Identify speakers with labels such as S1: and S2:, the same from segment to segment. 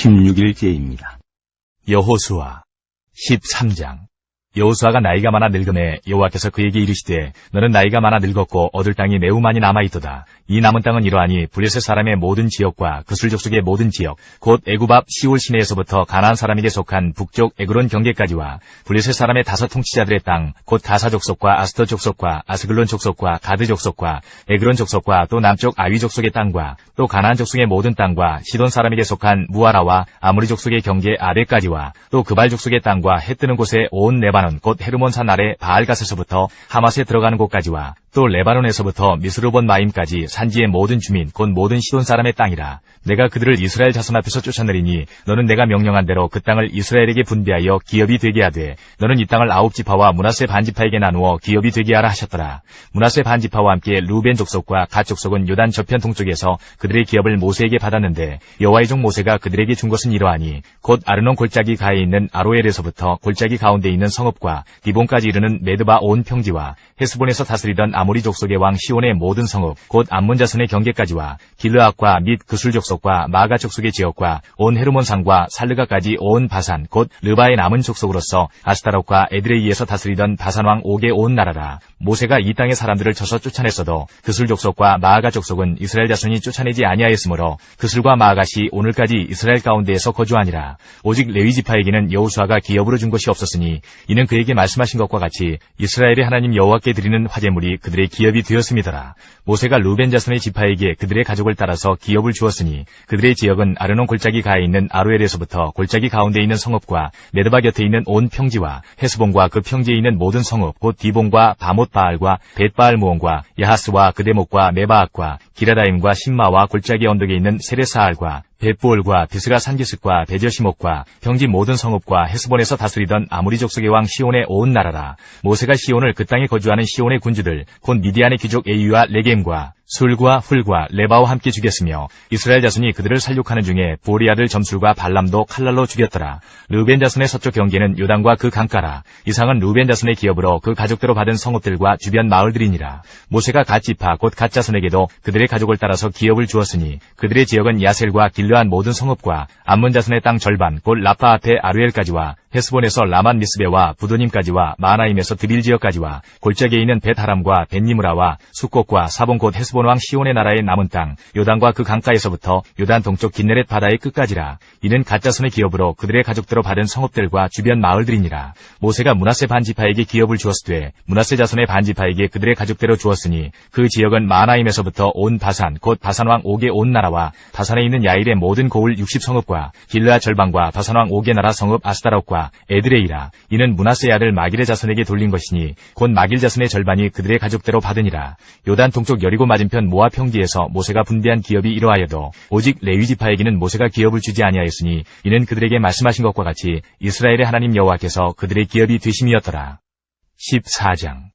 S1: 16일째입니다.
S2: 여호수아 13장. 여호수아가 나이가 많아 늙음에 여호와께서 그에게 이르시되 너는 나이가 많아 늙었고 얻을 땅이 매우 많이 남아있도다. 이 남은 땅은 이러하니 블레셋 사람의 모든 지역과 그술 족속의 모든 지역 곧 애굽 앞 시올 시내에서부터 가나안 사람에게 속한 북쪽 에그론 경계까지와 블레셋 사람의 5 통치자들의 땅 곧 가사 족속과 아스터 족속과 아스글론 족속과 가드 족속과 에그론 족속과 또 남쪽 아위 족속의 땅과 또 가나안 족속의 모든 땅과 시돈 사람에게 속한 무아라와 아무리 족속의 경계 아데까지와 또 그발 족속의 땅과 해 뜨는 곳에 온 레바논 곧 헤르몬산 아래 바알갓에서부터 하맛에 들어가는 곳까지와 또 레바논에서부터 미스르본 마임까지 산지의 모든 주민 곧 모든 시돈 사람의 땅이라. 내가 그들을 이스라엘 자손 앞에서 쫓아내리니 너는 내가 명령한 대로 그 땅을 이스라엘에게 분배하여 기업이 되게 하되 너는 이 땅을 9지파와 므낫세 반지파에게 나누어 기업이 되게 하라 하셨더라. 므낫세 반지파와 함께 루벤 족속과 갓 족속은 요단 저편 동쪽에서 그들의 기업을 모세에게 받았는데 여호와의 종 모세가 그들에게 준 것은 이러하니 곧 아르논 골짜기 가에 있는 아로엘에서부터 골짜기 가운데 있는 성읍과 디본까지 이르는 메드바 온 평지와 헤스본에서 다스리던 아모리 족속의 왕 시온의 모든 성읍 곧 암몬 자손의 경계까지와 길르앗과 및 그술 족속과 마가 족속의 지역과 온 헤르몬 산과 살르가까지 온 바산 곧 르바의 남은 족속으로서 아스타롯과 에드레이에서 다스리던 바산 왕 옥의 온 나라라. 모세가 이 땅의 사람들을 쳐서 쫓아냈어도 그술 족속과 마아가 족속은 이스라엘 자손이 쫓아내지 아니하였으므로 그술과 마아가시 오늘까지 이스라엘 가운데에서 거주하니라. 오직 레위 지파에게는 여호수아가 기업으로 준 것이 없었으니 이는 그에게 말씀하신 것과 같이 이스라엘의 하나님 여호와께 드리는 화제물이 그들의 기업이 되었음이더라. 모세가 루벤 자손의 지파에게 그들의 가족을 따라서 기업을 주었으니 그들의 지역은 아르논 골짜기 가에 있는 아로엘에서부터 골짜기 가운데 있는 성읍과 메드바 곁에 있는 온 평지와 헤스본과 그 평지에 있는 모든 성읍 곧 디본과 바못바알과 벳바알무온과 야하스와 그대목과 메바앗과 기라다임과 신마와 골짜기 언덕에 있는 세레사알과 벳부올과 비스가 산기슭과 베저시목과 평지 모든 성읍과 헤스본에서 다스리던 아무리 족속의 왕 시온의 온 나라라. 모세가 시온을 그 땅에 거주하는 시온의 군주들 곧 미디안의 귀족 에이유와 레겜과 술과 훌과 레바와 함께 죽였으며 이스라엘 자손이 그들을 살육하는 중에 보리 아들 점술과 발람도 칼날로 죽였더라. 르벤 자손의 서쪽 경계는 요단과 그 강가라. 이상은 르벤 자손의 기업으로 그 가족대로 받은 성읍들과 주변 마을들이니라. 모세가 갓 지파 곧 갓 자손에게도 그들의 가족을 따라서 기업을 주었으니 그들의 지역은 야셀과 길르한 모든 성읍과 암몬 자손의 땅 절반 곧 라파 앞에 아루엘까지와 헤스본에서 라만 미스베와 부도님까지와 마나임에서 드빌 지역까지와 골짜기에 있는 벳하람과 벳니므라와 숫곳과 사본 곧 헤스본 왕 시온의 나라의 남은 땅 요단과 그 강가에서부터 요단 동쪽 긴네렛 바다의 끝까지라. 이는 갓 자손의 기업으로 그들의 가족대로 받은 성읍들과 주변 마을들이니라. 모세가 므낫세 반지파에게 기업을 주었으되 므낫세 자손의 반지파에게 그들의 가족대로 주었으니 그 지역은 마나임에서부터 온 바산 곧 바산 왕 옥의 온 나라와 바산에 있는 야일의 모든 고을 60성읍과 길르앗 절반과 바산 왕 옥의 나라 성읍 아스타롯과 에드레이라. 이는 므낫세의 아들 마길의 자손에게 돌린 것이니 곧 마길 자손의 절반이 그들의 가족대로 받으니라. 요단 동쪽 여리고 맞은편 모압 평지에서 모세가 분배한 기업이 이러하여도 오직 레위 지파에게는 모세가 기업을 주지 아니하였으니 이는 그들에게 말씀하신 것과 같이 이스라엘의 하나님 여호와께서 그들의 기업이 되심이었더라. 14장.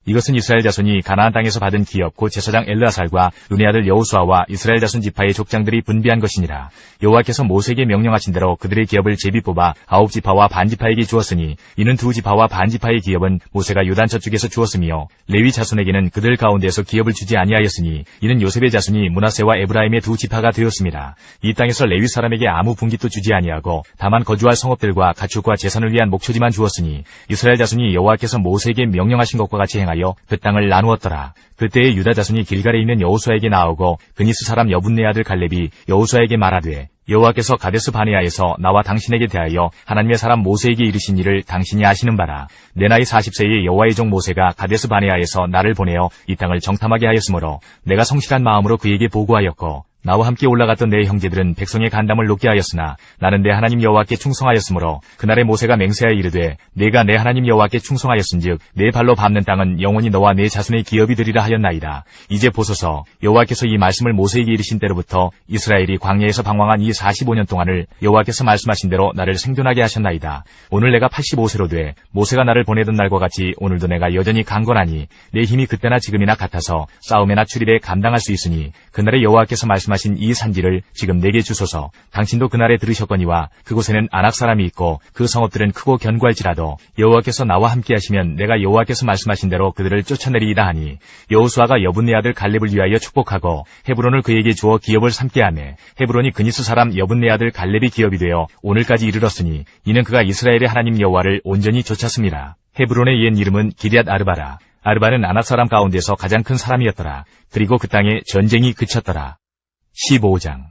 S2: 이것은 이스라엘 자손이 가나안 땅에서 받은 기업 곧 제사장 엘르아살과 눈의 아들 여호수아와 이스라엘 자손 지파의 족장들이 분배한 것이니라. 여호와께서 모세에게 명령하신 대로 그들의 기업을 제비 뽑아 9지파와 반지파에게 주었으니 이는 2지파와 반지파의 기업은 모세가 요단 저쪽에서 주었으며 레위 자손에게는 그들 가운데에서 기업을 주지 아니하였으니 이는 요셉의 자손이 므낫세와 에브라임의 2지파가 되었습니다. 이 땅에서 레위 사람에게 아무 분깃도 주지 아니하고 다만 거주할 성읍들과 가축과 재산을 위한 목초지만 주었으니 이스라엘 자손이 여호와께서 모세에게 명령하신 것과 같이 행하여 그 땅을 나누었더라. 그때에 유다 자손이 길갈에 있는 여호수아에게 나오고 그니스 사람 여분네 아들 갈렙이 여호수아에게 말하되 여호와께서 가데스 바네아에서 나와 당신에게 대하여 하나님의 사람 모세에게 이르신 일을 당신이 아시는 바라. 내 나이 40세의 여호와의 종 모세가 가데스 바네아에서 나를 보내어 이 땅을 정탐하게 하였으므로 내가 성실한 마음으로 그에게 보고하였고 나와 함께 올라갔던 내 형제들은 백성의 간담을 높게 하였으나 나는 내 하나님 여호와께 충성하였으므로 그날에 모세가 맹세하여 이르되 내가 내 하나님 여호와께 충성하였은즉 내 발로 밟는 땅은 영원히 너와 내 자손의 기업이 되리라 하였나이다. 이제 보소서 여호와께서 이 말씀을 모세에게 이르신 때로부터 이스라엘이 광야에서 방황한 이 45년 동안을 여호와께서 말씀하신 대로 나를 생존하게 하셨나이다. 오늘 내가 85세로 돼 모세가 나를 보내던 날과 같이 오늘도 내가 여전히 강건하니 내 힘이 그때나 지금이나 같아서 싸움에나 출입에 감당할 수 있으니 그날에 여호와께서 말씀하신 말씀하신 이 산지를 지금 내게 주소서. 당신도 그날에 들으셨거니와 그곳에는 아낙 사람이 있고 그 성읍들은 크고 견고할지라도 여호와께서 나와 함께 하시면 내가 여호와께서 말씀하신 대로 그들을 쫓아내리이다 하니 여호수아가 여분네 아들 갈렙을 위하여 축복하고 헤브론을 그에게 주어 기업을 삼게 하매 헤브론이 그니스 사람 여분네 아들 갈렙이 기업이 되어 오늘까지 이르렀으니 이는 그가 이스라엘의 하나님 여호와를 온전히 좇았습니다. 헤브론의 옛 이름은 기럇 아르바라. 아르바는 아낙 사람 가운데서 가장 큰 사람이었더라. 그리고 그 땅에 전쟁이 그쳤더라. 15장.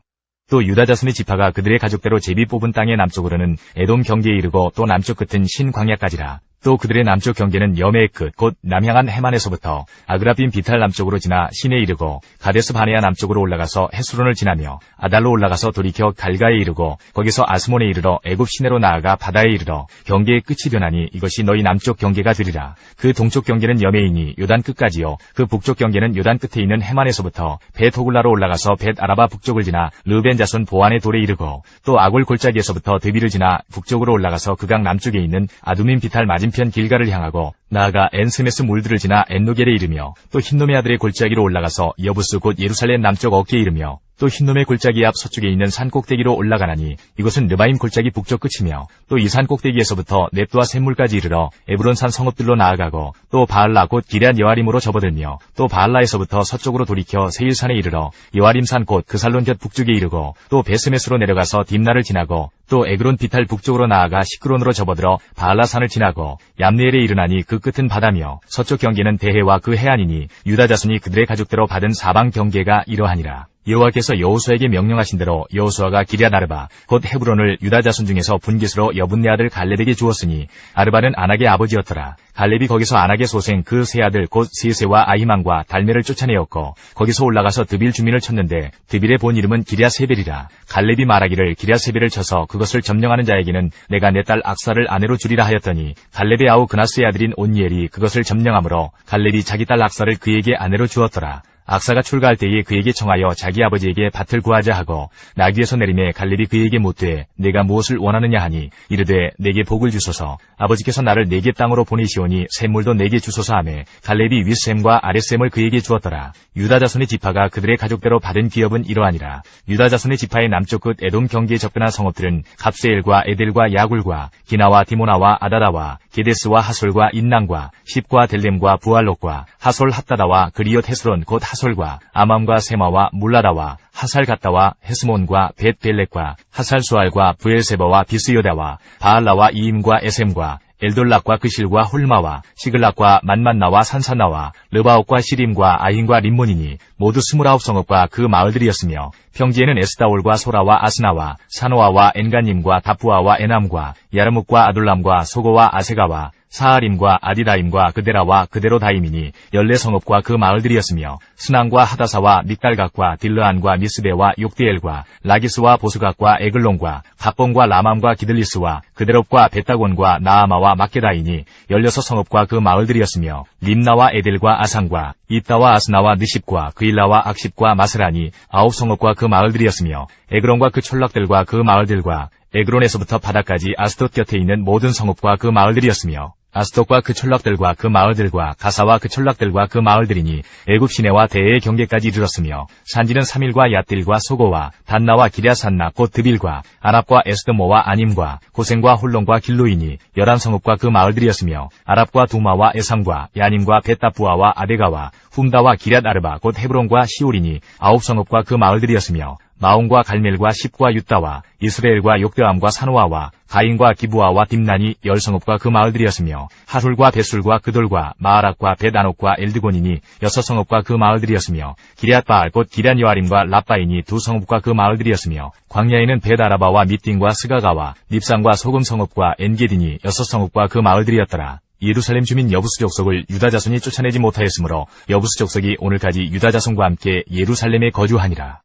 S2: 또 유다 자손의 지파가 그들의 가족대로 제비 뽑은 땅의 남쪽으로는 에돔 경계에 이르고 또 남쪽 끝은 신광야까지라. 또 그들의 남쪽 경계는 여매의 끝 곧 남향한 해만에서부터 아그라빔 비탈 남쪽으로 지나 신에 이르고 가데스 바네아 남쪽으로 올라가서 헤스론을 지나며 아달로 올라가서 돌이켜 갈가에 이르고 거기서 아스몬에 이르러 애굽 시내로 나아가 바다에 이르러 경계의 끝이 변하니 이것이 너희 남쪽 경계가 되리라. 그 동쪽 경계는 여매이니 요단 끝까지요. 그 북쪽 경계는 요단 끝에 있는 해만에서부터 벳 호글라로 올라가서 벳 아라바 북쪽을 지나 르벤 자손 보안의 돌에 이르고 또 아골 골짜기에서부터 드비를 지나 북쪽으로 올라가서 그 강 남쪽에 있는 아두민 비탈 맞은편 길가를 향하고 나아가 엔스메스 물들을 지나 엔노겔에 이르며 또 흰놈의 아들의 골짜기로 올라가서 여부스 곧 예루살렘 남쪽 어깨에 이르며 또 흰놈의 골짜기 앞 서쪽에 있는 산 꼭대기로 올라가나니 이것은 르바임 골짜기 북쪽 끝이며 또 이 산 꼭대기에서부터 넵두와 샘물까지 이르러 에브론 산 성읍들로 나아가고 또 바알라 곧 기럇 여아림으로 접어들며 또 바알라에서부터 서쪽으로 돌이켜 세일산에 이르러 여아림산 곧 그살론 곁 북쪽에 이르고 또 베스메스로 내려가서 딥나를 지나고 또 에그론 비탈 북쪽으로 나아가 시크론으로 접어들어 바알라산을 지나고 얌네엘에 이르나니 그 끝은 바다며 서쪽 경계는 대해와 그 해안이니 유다 자손이 그들의 가족대로 받은 사방 경계가 이러하니라. 여호와께서 여호수아에게 명령하신 대로 여호수아가 기럇 아르바 곧 헤브론을 유다 자손 중에서 분깃으로 여분네 아들 갈렙에게 주었으니 아르바는 아낙의 아버지였더라. 갈렙이 거기서 아낙의 소생 그 세 아들 곧 시세와 아히만과 달메를 쫓아내었고 거기서 올라가서 드빌 주민을 쳤는데 드빌의 본 이름은 기럇세벨이라. 갈렙이 말하기를 기럇세벨을 쳐서 그것을 점령하는 자에게는 내가 내 딸 악사를 아내로 주리라 하였더니 갈렙의 아우 그나스의 아들인 온니엘이 그것을 점령하므로 갈렙이 자기 딸 악사를 그에게 아내로 주었더라. 악사가 출가할 때에 그에게 청하여 자기 아버지에게 밭을 구하자 하고 나귀에서 내림에 갈렙이 그에게 묻되 내가 무엇을 원하느냐 하니 이르되 내게 복을 주소서. 아버지께서 나를 네개 땅으로 보내시오니 샘물도 내게 주소서 하매 갈렙이 윗샘과 아랫샘을 그에게 주었더라. 유다 자손의 지파가 그들의 가족대로 받은 기업은 이러하니라. 유다 자손의 지파의 남쪽 끝 에돔 경계에 접근한 성읍들은 갑세엘과 에델과 야굴과 기나와 디모나와 아다다와 게데스와 하솔과 인낭과 십과 델렘과 부알롯과 하솔 핫다다와 그리옷 헤스론 곧 하솔과 아맘과 세마와 물라다와 하살 갔다와 헤스몬과 벳벨렉과 하살 수알과 부엘세바와 비스요다와 바알라와 이임과 에셈과 엘돌락과 그실과 홀마와 시글락과 만만나와 산산나와 르바옥과 시림과 아힌과 림몬이니 모두 29성읍과 그 마을들이었으며 평지에는 에스다올과 소라와 아스나와 사노아와 엔가님과 다푸아와 에남과 야르묵과 아둘람과 소고와 아세가와 사하림과 아디다임과 그데라와 그데로다임이니 14성읍과 그 마을들이었으며 스난과 하다사와 믹달각과 딜르안과 미스베와 욕디엘과 라기스와 보스각과 에글론과 갑본과 라맘과 기들리스와 그데롭과 베타곤과 나아마와 막게다이니 16성읍과 그 마을들이었으며 림나와 에델과 아상과 입다와 아스나와 느십과 그일라와 악십과 마스라니 9성읍과 그 마을들이었으며 에그론과 그 촌락들과 그 마을들과 에그론에서부터 바다까지 아스돗 곁에 있는 모든 성읍과 그 마을들이었으며 아스돗과 그 촌락들과 그 마을들과 가사와 그 촌락들과 그 마을들이니 애굽 시내와 대해의 경계까지 이르렀으며 산지는 3일과 얏딜과 소고와 단나와 기럇산나 곧 드빌과 아납과 에스드모와 아님과 고센과 홀론과 길로이니 11성읍과 그 마을들이었으며 아랍과 두마와 에삼과 야님과 벳다부아와 아데가와 훔다와 기럇 아르바 곧 헤브론과 시올이니 9성읍과 그 마을들이었으며 마온과 갈멜과 십과 유다와 이스라엘과 욕대암과 사노아와 가인과 기부아와 딥난이 10성읍과 그 마을들이었으며 하술과 벳술과 그돌과 마아락과 벳아녹과 엘드곤이니 6성읍과 그 마을들이었으며 기럇바알 곧 기럇 여아림과 라빠이니 2성읍과 그 마을들이었으며 광야에는 벳아라바와 밑딘과 스가가와 닙산과 소금성읍과 엔게디니 6성읍과 그 마을들이었더라. 예루살렘 주민 여부스 족속을 유다 자손이 쫓아내지 못하였으므로 여부스 족속이 오늘까지 유다 자손과 함께 예루살렘에 거주하니라.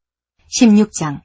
S1: 16장.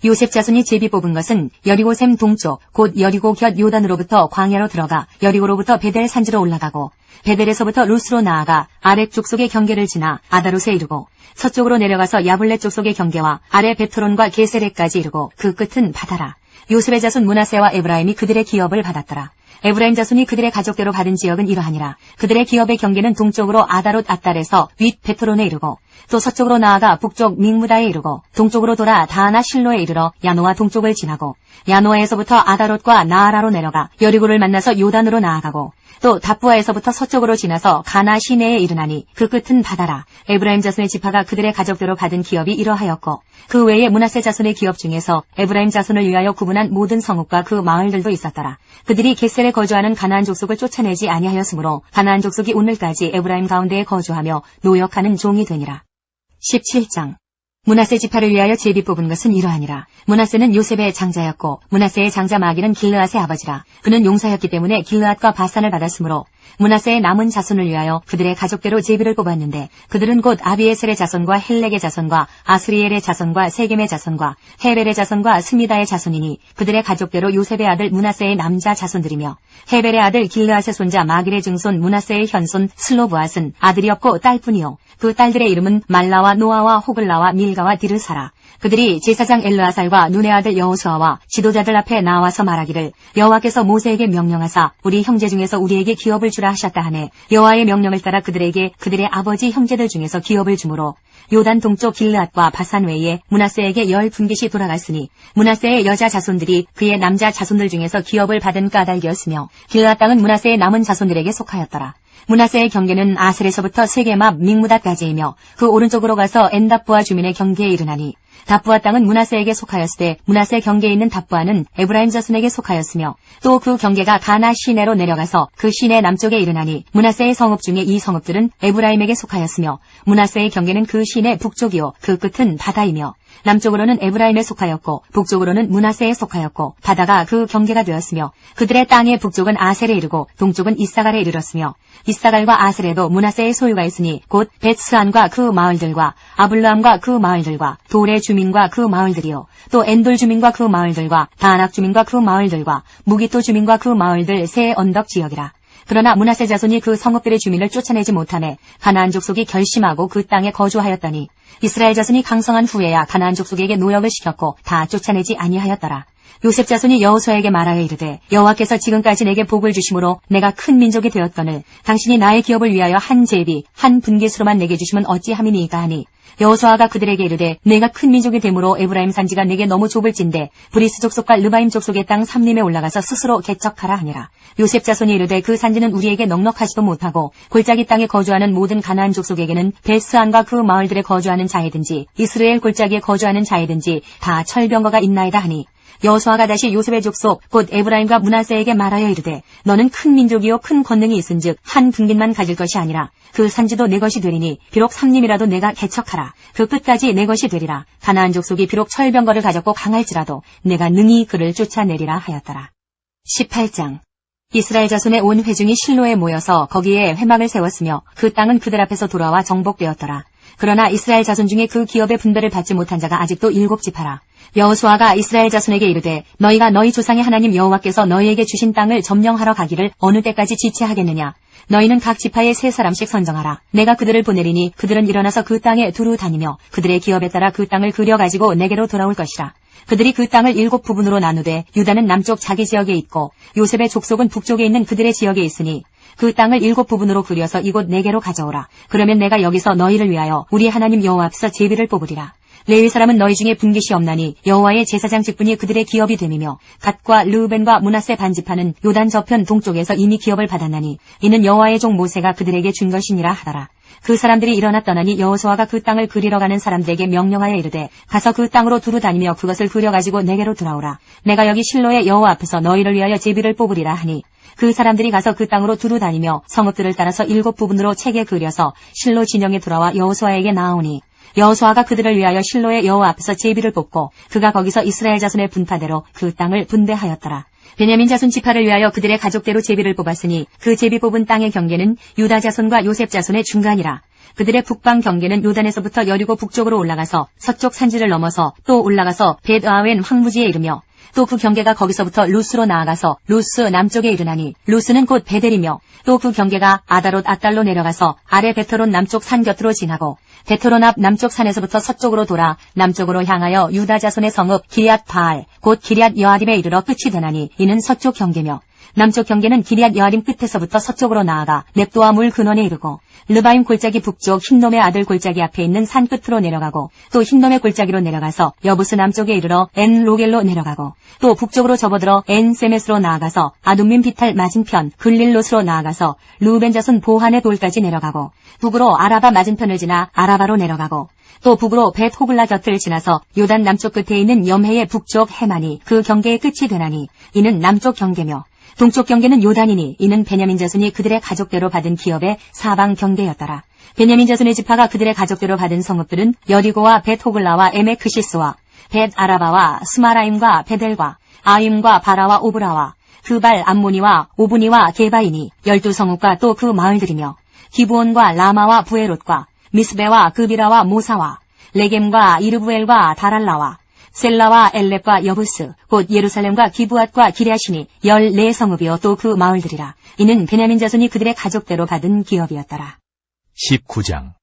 S1: 요셉 자손이 제비 뽑은 것은 여리고 샘 동쪽 곧 여리고 곁 요단으로부터 광야로 들어가 여리고로부터 베델 산지로 올라가고 베델에서부터 루스로 나아가 아렉 족속의 경계를 지나 아다롯에 이르고 서쪽으로 내려가서 야블렛 족속의 경계와 아래 베토론과 게세레까지 이르고 그 끝은 바다라. 요셉의 자손 므낫세와 에브라임이 그들의 기업을 받았더라. 에브라임 자손이 그들의 가족대로 받은 지역은 이러하니라. 그들의 기업의 경계는 동쪽으로 아다롯 아달에서 윗 베토론에 이르고 또 서쪽으로 나아가 북쪽 믹무다에 이르고 동쪽으로 돌아 다하나 실로에 이르러 야노와 동쪽을 지나고 야노아에서부터 아다롯과 나아라로 내려가 여리고를 만나서 요단으로 나아가고 또 답부아에서부터 서쪽으로 지나서 가나 시내에 이르나니 그 끝은 바다라. 에브라임 자손의 지파가 그들의 가족대로 받은 기업이 이러하였고 그 외에 므낫세 자손의 기업 중에서 에브라임 자손을 위하여 구분한 모든 성읍과 그 마을들도 있었더라. 그들이 겟셀에 거주하는 가나안 족속을 쫓아내지 아니하였으므로 가나안 족속이 오늘까지 에브라임 가운데에 거주하며 노역하는 종이 되니라. 17장 므낫세 지파를 위하여 제비 뽑은 것은 이러하니라. 므낫세는 요셉의 장자였고 므낫세의 장자 마길은 길르앗의 아버지라. 그는 용사였기 때문에 길르앗과 바산을 받았으므로 므낫세의 남은 자손을 위하여 그들의 가족대로 제비를 뽑았는데 그들은 곧 아비에셀의 자손과 헬렉의 자손과 아스리엘의 자손과 세겜의 자손과 헤벨의 자손과 스미다의 자손이니 그들의 가족대로 요셉의 아들 므낫세의 남자 자손들이며 헤벨의 아들 길르앗의 손자 마길의 증손 므낫세의 현손 슬로브앗은 아들이 없고 딸뿐이요 그 딸들의 이름은 말라와 노아와 호글라와 밀가와 디르사라. 그들이 제사장 엘르아살과 눈의 아들 여호수아와 지도자들 앞에 나와서 말하기를 여호와께서 모세에게 명령하사 우리 형제 중에서 우리에게 기업을 주라 하셨다 하네. 여호와의 명령을 따라 그들에게 그들의 아버지 형제들 중에서 기업을 주므로 요단 동쪽 길르앗과 바산 외에 므낫세에게 10분깃이 돌아갔으니 므낫세의 여자 자손들이 그의 남자 자손들 중에서 기업을 받은 까닭이었으며 길르앗 땅은 므낫세의 남은 자손들에게 속하였더라. 므낫세의 경계는 아셀에서부터 세겜 앞 믹무다까지이며 그 오른쪽으로 가서 엔답부아 주민의 경계에 이르나니 답부아 땅은 므낫세에게 속하였으되 므낫세 경계에 있는 답부아는 에브라임 자손에게 속하였으며 또 그 경계가 가나 시내로 내려가서 그 시내 남쪽에 이르나니 므낫세의 성읍 중에 이 성읍들은 에브라임에게 속하였으며 므낫세의 경계는 그 시내 북쪽이요 그 끝은 바다이며 남쪽으로는 에브라임에 속하였고 북쪽으로는 므낫세에 속하였고 바다가 그 경계가 되었으며 그들의 땅의 북쪽은 아셀에 이르고 동쪽은 이사갈에 이르렀으며 이사갈과 아셀에도 므낫세의 소유가 있으니 곧 벳스안과 그 마을들과 아블라함과 그 마을들과 돌의 주민과 그 마을들이요 또 엔돌 주민과 그 마을들과 다낙 주민과 그 마을들과 무기토 주민과 그 마을들 세 언덕 지역이라. 그러나 므낫세 자손이 그 성읍들의 주민을 쫓아내지 못하매 가나안 족속이 결심하고 그 땅에 거주하였더니 이스라엘 자손이 강성한 후에야 가나안 족속에게 노역을 시켰고 다 쫓아내지 아니하였더라. 요셉 자손이 여호수아에게 말하여 이르되 여호와께서 지금까지 내게 복을 주심으로 내가 큰 민족이 되었거늘 당신이 나의 기업을 위하여 한 제비 한 분깃으로만 내게 주시면 어찌함이니이까 하니 여호수아가 그들에게 이르되 내가 큰 민족이 되므로 에브라임 산지가 내게 너무 좁을진대 브리스 족속과 르바임 족속의 땅 삼림에 올라가서 스스로 개척하라 하니라. 요셉 자손이 이르되 그 산지는 우리에게 넉넉하지도 못하고 골짜기 땅에 거주하는 모든 가나안 족속에게는 벳스안과 그 마을들에 거주하는 자이든지 이스라엘 골짜기에 거주하는 자이든지 다 철병거가 있나이다 하니 여호수아가 다시 요셉의 족속 곧 에브라임과 므낫세에게 말하여 이르되 너는 큰 민족이요 큰 권능이 있은즉 한 분깃만 가질 것이 아니라 그 산지도 내 것이 되리니 비록 삼림이라도 내가 개척하라. 그 끝까지 내 것이 되리라. 가나안 족속이 비록 철병거를 가졌고 강할지라도 내가 능히 그를 쫓아내리라 하였더라. 18장 이스라엘 자손의 온 회중이 실로에 모여서 거기에 회막을 세웠으며 그 땅은 그들 앞에서 돌아와 정복되었더라. 그러나 이스라엘 자손 중에 그 기업의 분배를 받지 못한 자가 아직도 7지파라. 여호수아가 이스라엘 자손에게 이르되 너희가 너희 조상의 하나님 여호와께서 너희에게 주신 땅을 점령하러 가기를 어느 때까지 지체하겠느냐. 너희는 각 지파에 3사람씩 선정하라. 내가 그들을 보내리니 그들은 일어나서 그 땅에 두루 다니며 그들의 기업에 따라 그 땅을 그려가지고 내게로 돌아올 것이라. 그들이 그 땅을 7부분으로 나누되 유다는 남쪽 자기 지역에 있고 요셉의 족속은 북쪽에 있는 그들의 지역에 있으니 그 땅을 7부분으로 그려서 이곳 내게로 가져오라. 그러면 내가 여기서 너희를 위하여 우리 하나님 여호와 앞에서 제비를 뽑으리라. 레위 사람은 너희 중에 분깃이 없나니 여호와의 제사장 직분이 그들의 기업이 됨이며 갓과 르우벤과 므낫세 반지파는 요단 저편 동쪽에서 이미 기업을 받았나니 이는 여호와의 종 모세가 그들에게 준 것이니라 하더라. 그 사람들이 일어나 떠나니 여호수아가 그 땅을 그리러 가는 사람들에게 명령하여 이르되 가서 그 땅으로 두루 다니며 그것을 그려가지고 내게로 돌아오라. 내가 여기 실로의 여호와 앞에서 너희를 위하여 제비를 뽑으리라 하니 그 사람들이 가서 그 땅으로 두루 다니며 성읍들을 따라서 7부분으로 책에 그려서 실로 진영에 돌아와 여호수아에게 나아오니 여호수아가 그들을 위하여 실로의 여호와 앞에서 제비를 뽑고 그가 거기서 이스라엘 자손의 분파대로 그 땅을 분배하였더라. 베냐민 자손 지파를 위하여 그들의 가족대로 제비를 뽑았으니 그 제비 뽑은 땅의 경계는 유다 자손과 요셉 자손의 중간이라. 그들의 북방 경계는 요단에서부터 여리고 북쪽으로 올라가서 서쪽 산지를 넘어서 또 올라가서 벳아웬 황무지에 이르며 또 그 경계가 거기서부터 루스로 나아가서 루스 남쪽에 이르나니 루스는 곧 베델이며 또 그 경계가 아다롯 아달로 내려가서 아래 베토론 남쪽 산 곁으로 지나고 베토론 앞 남쪽 산에서부터 서쪽으로 돌아 남쪽으로 향하여 유다 자손의 성읍 기리앗 바알 곧 기리앗 여아림에 이르러 끝이 되나니 이는 서쪽 경계며 남쪽 경계는 기럇 여아림 끝에서부터 서쪽으로 나아가 넵도와 물 근원에 이르고 르바임 골짜기 북쪽 흰놈의 아들 골짜기 앞에 있는 산 끝으로 내려가고 또 흰놈의 골짜기로 내려가서 여부스 남쪽에 이르러 엔 로겔로 내려가고 또 북쪽으로 접어들어 엔 세메스로 나아가서 아둠민 비탈 맞은편 글릴롯으로 나아가서 루벤 자손 보한의 돌까지 내려가고 북으로 아라바 맞은편을 지나 아라바로 내려가고 또 북으로 벳 호글라 곁을 지나서 요단 남쪽 끝에 있는 염해의 북쪽 해만이 그 경계의 끝이 되나니 이는 남쪽 경계며 동쪽 경계는 요단이니 이는 베냐민 자손이 그들의 가족대로 받은 기업의 사방 경계였더라. 베냐민 자손의 지파가 그들의 가족대로 받은 성읍들은 여리고와 벳 호글라와 에메크시스와 벳 아라바와 스마라임과 베델과 아임과 바라와 오브라와 그발 암모니와 오브니와 게바이니 12성읍과 또 그 마을들이며 기브온과 라마와 부에롯과 미스베와 그비라와 모사와 레겜과 이르부엘과 다랄라와 셀라와 엘렙과 여부스 곧 예루살렘과 기브앗과 기랴시니 14성읍이요 또 그 마을들이라. 이는 베냐민 자손이 그들의 가족대로 받은 기업이었더라.
S2: 19장.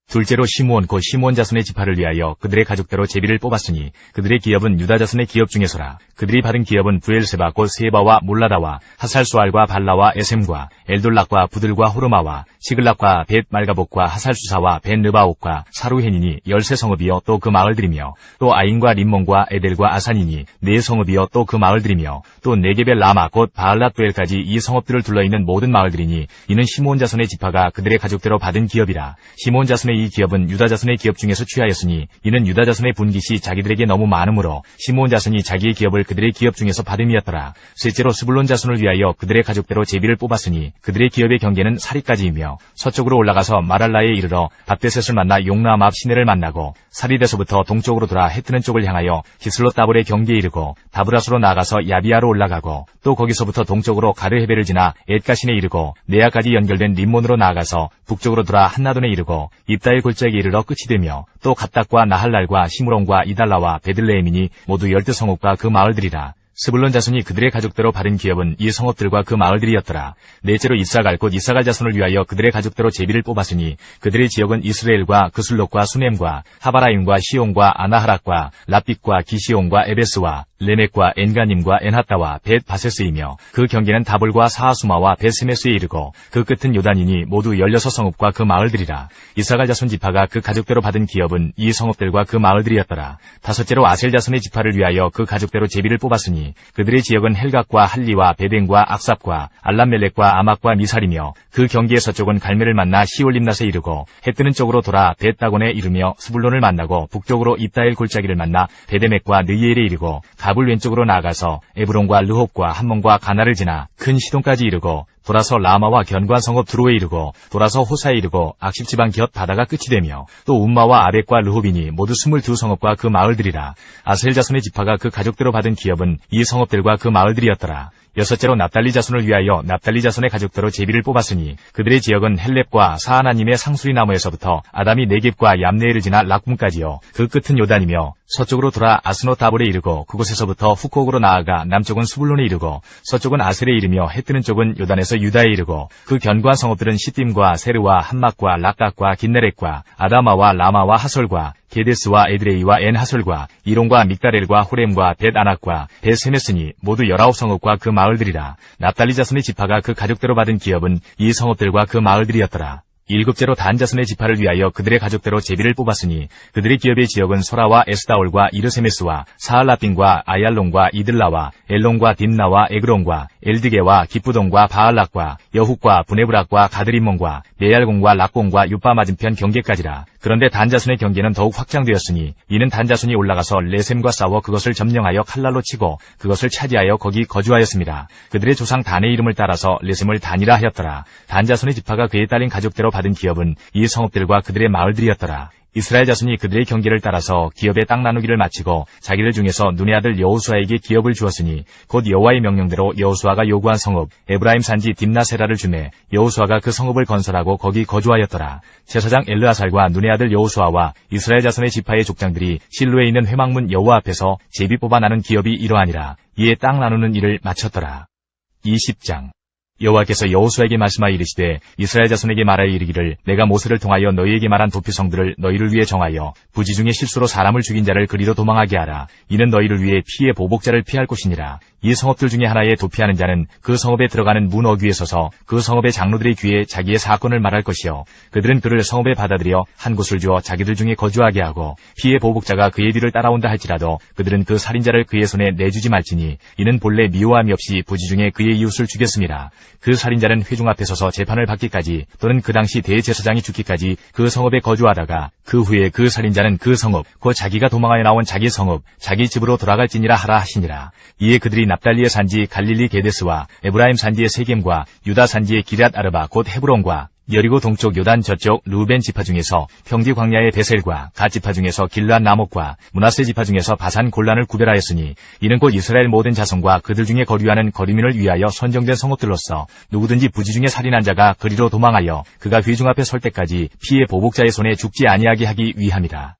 S2: 둘째로 시므온 곧 시므온 자손의 지파를 위하여 그들의 가족대로 제비를 뽑았으니 그들의 기업은 유다 자손의 기업 중에서라. 그들이 받은 기업은 부엘세바 곧 세바와 몰라다와 하살수알과 발라와 에셈과 엘돌락과 부들과 호르마와 시글락과 벳 말가복과 하살수사와 벳 르바옥과 사루헨이니 13성읍이요 또 그 마을들이며 또 아인과 림몬과 에델과 아산이니 4성읍이요 또 그 마을들이며 또 네게벨 라마 곧 바알랏두엘까지 이 성읍들을 둘러있는 모든 마을들이니 이는 시므온 자손의 지파가 그들의 가족대로 받은 기업이라. 시므온 자손의 이 기업은 유다 자손의 기업 중에서 취하였으니 이는 유다 자손의 분깃이 자기들에게 너무 많으므로 시므온 자손이 자기의 기업을 그들의 기업 중에서 받음이었더라. 셋째로 스불론 자손을 위하여 그들의 가족대로 제비를 뽑았으니 그들의 기업의 경계는 사리까지이며 서쪽으로 올라가서 마랄라에 이르러 밧데셋을 만나 용나암 앞 시내를 만나고 사리데서부터 동쪽으로 돌아 해뜨는 쪽을 향하여 기슬롯 다볼의 경계에 이르고 다브라스로 나가서 야비아로 올라가고 또 거기서부터 동쪽으로 가르헤베를 지나 엣가신에 이르고 네아까지 연결된 림몬으로 나아가서 북쪽으로 돌아 한나돈에 이르고 입다의 골짜기에 이르러 끝이 되며 또 갓닥과 나할랄과 시므론과 이달라와 베들레헴이니 모두 12성읍과 그 마을들이라. 스불론 자손이 그들의 가족대로 받은 기업은 이 성읍들과 그 마을들이었더라. 넷째로 이사갈 곧 이사갈 자손을 위하여 그들의 가족대로 제비를 뽑았으니 그들의 지역은 이스라엘과 그술록과 수넴과 하바라임과 시온과 아나하락과 랍빗과 기시온과 에베스와 레멕과 엔가님과 엔하타와 벳 바세스이며 그 경계는 다볼과 사하수마와 벳세메스에 이르고 그 끝은 요단이니 모두 16성읍과 그 마을들이라. 이사갈 자손 지파가 그 가족대로 받은 기업은 이 성읍들과 그 마을들이었더라. 다섯째로 아셀 자손의 지파를 위하여 그 가족대로 제비를 뽑았으니 그들의 지역은 헬각과 할리와 베덴과 악삽과 알람멜렉과 아막과 미살이며 그 경계의 서쪽은 갈멜을 만나 시올림낫에 이르고 해 뜨는 쪽으로 돌아 벳다곤에 이르며 스불론을 만나고 북쪽으로 입다엘 골짜기를 만나 베데멕과 느이엘에 이르고 가불 왼쪽으로 나아가서 에브론과 르홉과 함몬과 가나를 지나 큰 시돈까지 이르고 돌아서 라마와 견관 성읍 두로에 이르고 돌아서 호사에 이르고 악십 지방 곁 바다가 끝이 되며 또 움마와 아벡과 르홉이니 모두 22성읍과 그 마을들이라. 아셀 자손의 지파가 그 가족대로 받은 기업은 이 성읍들과 그 마을들이었더라. 여섯째로 납달리 자손을 위하여 납달리 자손의 가족대로 제비를 뽑았으니 그들의 지역은 헬렙과 사하나님의 상수리 나무에서부터 아담이 네겝과 얌네엘을 지나 락군까지요. 그 끝은 요단이며 서쪽으로 돌아 아스노다볼에 이르고 그곳에서부터 후콕으로 나아가 남쪽은 수불론에 이르고 서쪽은 아셀에 이르며 해 뜨는 쪽은 요단에서 유다에 이르고 그 견고한 성읍들은 시딤과 세르와 함막과 락각과 긴네렉과 아다마와 라마와 하솔과 게데스와 에드레이와 엔하솔과 이론과 믹다렐과 호렘과 벳아낙과 벳세메스니 모두 19성읍과 그 마을들이라. 납달리 자손의 지파가 그 가족대로 받은 기업은 이 성읍들과 그 마을들이었더라. 일곱째로 단 자손의 지파를 위하여 그들의 가족대로 제비를 뽑았으니 그들의 기업의 지역은 소라와 에스다올과 이르세메스와 사할라빈과 아얄론과 이들라와 엘론과 딥나와 에그론과 엘드게와 기쁘돈과 바알락과 여훅과 부네브락과 가드림몬과 메얄공과 락공과 유바 맞은편 경계까지라. 그런데 단 자손의 경계는 더욱 확장되었으니 이는 단 자손이 올라가서 레셈과 싸워 그것을 점령하여 칼날로 치고 그것을 차지하여 거기 거주하였습니다. 그들의 조상 단의 이름을 따라서 레셈을 단이라 하였더라. 단 자손의 지파가 그에 딸린 가족대로 받은 기업은 이 성읍들과 그들의 마을들이었더라. 이스라엘 자손이 그들의 경계를 따라서 기업의 땅 나누기를 마치고 자기들 중에서 눈의 아들 여호수아에게 기업을 주었으니 곧 여호와의 명령대로 여호수아가 요구한 성읍 에브라임 산지 딥나세라를 주매 여호수아가 그 성읍을 건설하고 거기 거주하였더라. 제사장 엘르아살과 눈의 아들 여호수아와 이스라엘 자손의 지파의 족장들이 실로에 있는 회막문 여호와 앞에서 제비 뽑아 나눈 기업이 이러하니라. 이에 땅 나누는 일을 마쳤더라. 20장. 여호와께서 여호수아에게 말씀하여 이르시되 이스라엘 자손에게 말하여 이르기를 내가 모세를 통하여 너희에게 말한 도피성들을 너희를 위해 정하여 부지 중에 실수로 사람을 죽인 자를 그리로 도망하게 하라. 이는 너희를 위해 피의 보복자를 피할 곳이니라. 이 성읍들 중에 하나에 도피하는 자는 그 성읍에 들어가는 문 어귀에 서서 그 성읍의 장로들의 귀에 자기의 사건을 말할 것이요. 그들은 그를 성읍에 받아들여 한 곳을 주어 자기들 중에 거주하게 하고 피해 보복자가 그의 뒤를 따라온다 할지라도 그들은 그 살인자를 그의 손에 내주지 말지니 이는 본래 미워함이 없이 부지중에 그의 이웃을 죽였습니다. 그 살인자는 회중 앞에 서서 재판을 받기까지 또는 그 당시 대제사장이 죽기까지 그 성읍에 거주하다가 그 후에 그 살인자는 그 성읍 곧 자기가 도망하여 나온 자기 성읍 자기 집으로 돌아갈지니라 하라 하시니라. 이에 그들이 납달리의 산지 갈릴리 게데스와 에브라임 산지의 세겜과 유다 산지의 기럇 아르바 곧 헤브론과 여리고 동쪽 요단 저쪽 루벤 지파 중에서 평지 광야의 베셀과 갓 지파 중에서 길르앗 나목과 므낫세 지파 중에서 바산 골란을 구별하였으니 이는 곧 이스라엘 모든 자손과 그들 중에 거류하는 거류민을 위하여 선정된 성읍들로서 누구든지 부지 중에 살인한 자가 그리로 도망하여 그가 회중 앞에 설 때까지 피해 보복자의 손에 죽지 아니하게 하기 위함이다.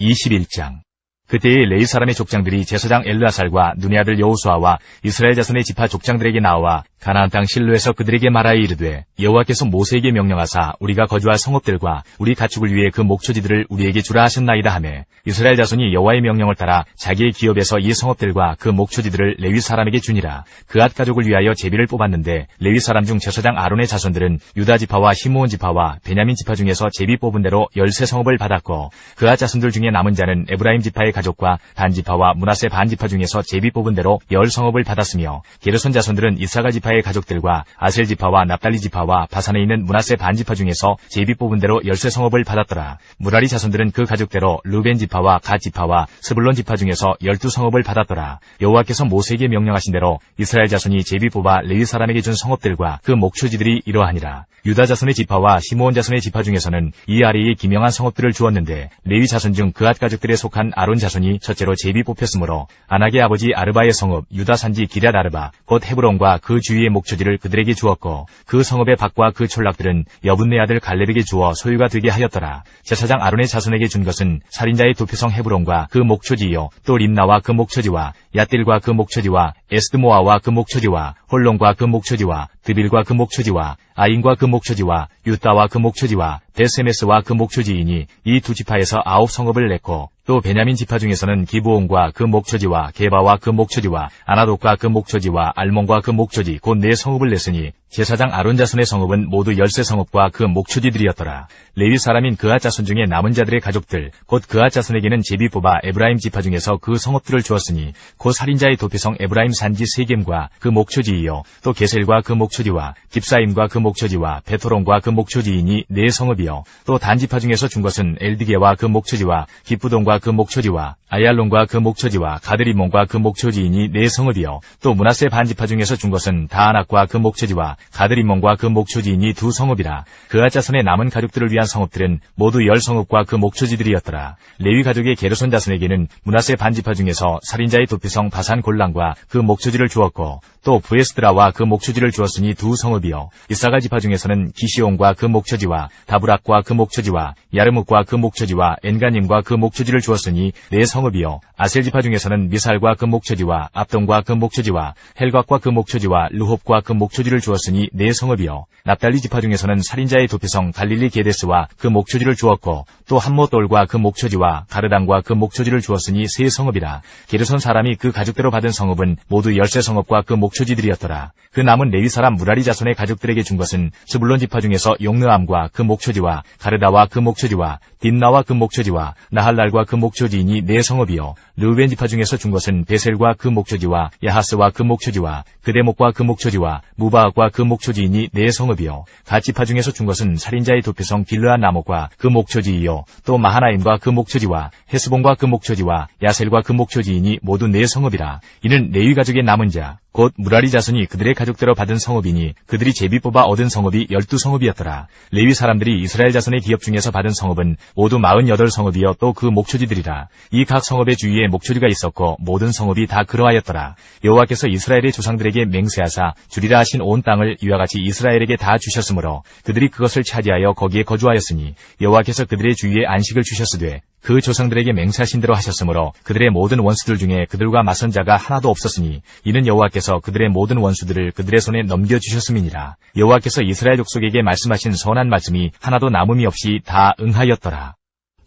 S2: 21장 그때의 레위 사람의 족장들이 제사장 엘르아살과 눈의 아들 여호수아와 이스라엘 자손의 지파 족장들에게 나와 가나안 땅 실로에서 그들에게 말하여 이르되 여호와께서 모세에게 명령하사 우리가 거주할 성읍들과 우리 가축을 위해 그 목초지들을 우리에게 주라 하셨나이다 하매 이스라엘 자손이 여호와의 명령을 따라 자기의 기업에서 이 성읍들과 그 목초지들을 레위 사람에게 주니라. 그앗 가족을 위하여 제비를 뽑았는데 레위 사람 중 제사장 아론의 자손들은 유다 지파와 시므온 지파와 베냐민 지파 중에서 제비 뽑은 대로 13성읍을 받았고 그앗 자손들 중에 남은 자는 에브라임 지파의 가족과 단 지파와 므낫세 반 지파 중에서 제비 뽑은 대로 10성읍을 받았으며 게르손 자손들은 이사갈 지파의 가족들과 아셀 지파와 납달리 지파와 바산에 있는 므낫세 반 지파 중에서 제비 뽑은 대로 13성읍을 받았더라. 무라리 자손들은 그 가족대로 르벤 지파와 갓 지파와 스불론 지파 중에서 12성읍을 받았더라. 여호와께서 모세에게 명령하신 대로 이스라엘 자손이 제비 뽑아 레위 사람에게 준 성읍들과 그 목초지들이 이러하니라. 유다 자손의 지파와 시므온 자손의 지파 중에서는 이 아래에 기명한 성읍들을 주었는데 레위 자손 중 그앗 가족들에 속한 아론 자손이 첫째로 제비 뽑혔으므로 아낙의 아버지 아르바의 성읍 유다 산지 기럇 아르바 곧 헤브론과 그 주위의 목초지를 그들에게 주었고 그 성읍의 밭과 그 촌락들은 여분네 아들 갈렙에게 주어 소유가 되게 하였더라. 제사장 아론의 자손에게 준 것은 살인자의 도표성 헤브론과 그 목초지요 또 림나와 그 목초지와 얏딜과 그 목초지와 에스드모아와 그 목초지와 홀론과 그 목초지와 드빌과 그 목초지와 아인과 그 목초지와 유따와 그 목초지와 베세메스와 그 목초지이니 이 두 지파에서 9성읍을 냈고 또 베냐민 지파 중에서는 기브온과 그 목초지와 게바와 그 목초지와 아나독과 그 목초지와 알몬과 그 목초지 곧 4성읍을 냈으니 제사장 아론 자손의 성읍은 모두 13성읍과 그 목초지들이었더라. 레위 사람인 그앗 자손 중에 남은 자들의 가족들 곧 그앗 자손에게는 제비 뽑아 에브라임 지파 중에서 그 성읍들을 주었으니 곧 살인자의 도피성 에브라임 산지 세겜과 그 목초지이요 또 게셀과 그 목초지와 깁사임과 그 목초지와 베토론과 그 목초지이니 4성읍이요 또 단지파 중에서 준 것은 엘드게와 그 목초지와 기쁘돈과 그 목초지와 아얄론과 그 목초지와 가드리몬과 그 목초지이니 4성읍이요 또 므낫세 반지파 중에서 준 것은 다아낙과 그 목초지와 가드리몬과 그 목초지이니 2성읍이라. 그앗 자손의 남은 가족들을 위한 성읍들은 모두 10성읍과 그 목초지들이었더라. 레위 가족의 게르손 자손에게는 므낫세 반지파 중에서 살인자의 도피성 바산 골란과 그 목초지를 주었고 또 부에스드라와 그 목초지를 주었으니 2성읍이요 이사갈 지파 중에서는 기시온과 그 목초지와 다브락과 그 목초지와 야르묵과 그 목초지와 엔가님과 그 목초지를 주었으니 4성읍이요 아셀 지파 중에서는 미살과 그 목초지와 압돈과 그 목초지와 헬각과 그 목초지와 르홉과 그 목초지를 주었으니 4성읍이요 납달리 지파 중에서는 살인자의 도피성 갈릴리 게데스와 그 목초지를 주었고 또 함못돌과 그 목초지와 가르단과 그 목초지를 주었으니 3성읍이라. 게르손 사람이 그 가족대로 받은 성읍은 모두 13성읍과 그 목초지들이었더라. 그 남은 레위 사람 무라리 자손의 가족들에게 준 것은 스불론 지파 중에서 용르암과 그 목초지와 가르다와 그 목초지와 딘나와 그 목초지와 나할랄과 그 목초지이니 4성읍이요 르우벤 지파 중에서 준 것은 베셀과 그 목초지와 야하스와 그 목초지와 그데목과 그 목초지와 무바악과 그 목초지이니 4성읍이요 갓 지파 중에서 준 것은 살인자의 도피성 길르앗 나목과 그 목초지이요 또 마하나임과 그 목초지와 헤스본과 그 목초지와 야셀과 그 목초지이니 모두 4성읍이라. 이는 레위 가족의 남은 자 곧 무라리 자손이 그들의 가족대로 받은 성읍이니 그들이 제비 뽑아 얻은 성읍이 12성읍이었더라. 레위 사람들이 이스라엘 자손의 기업 중에서 받은 성읍은 모두 48성읍이여 또 그 목초지들이라. 이 각 성읍의 주위에 목초지가 있었고 모든 성읍이 다 그러하였더라. 여호와께서 이스라엘의 조상들에게 맹세하사 주리라 하신 온 땅을 이와 같이 이스라엘에게 다 주셨으므로 그들이 그것을 차지하여 거기에 거주하였으니 여호와께서 그들의 주위에 안식을 주셨으되 그 조상들에게 맹세하신 대로 하셨으므로 그들의 모든 원수들 중에 그들과 맞선 자가 하나도 없었으니 이는 여호와께서 그들의 모든 원수들을 그들의 손에 넘겨주셨음이니라. 여호와께서 이스라엘 족속에게 말씀하신 선한 말씀이 하나도 남음이 없이 다 응하였더라.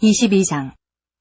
S1: 22장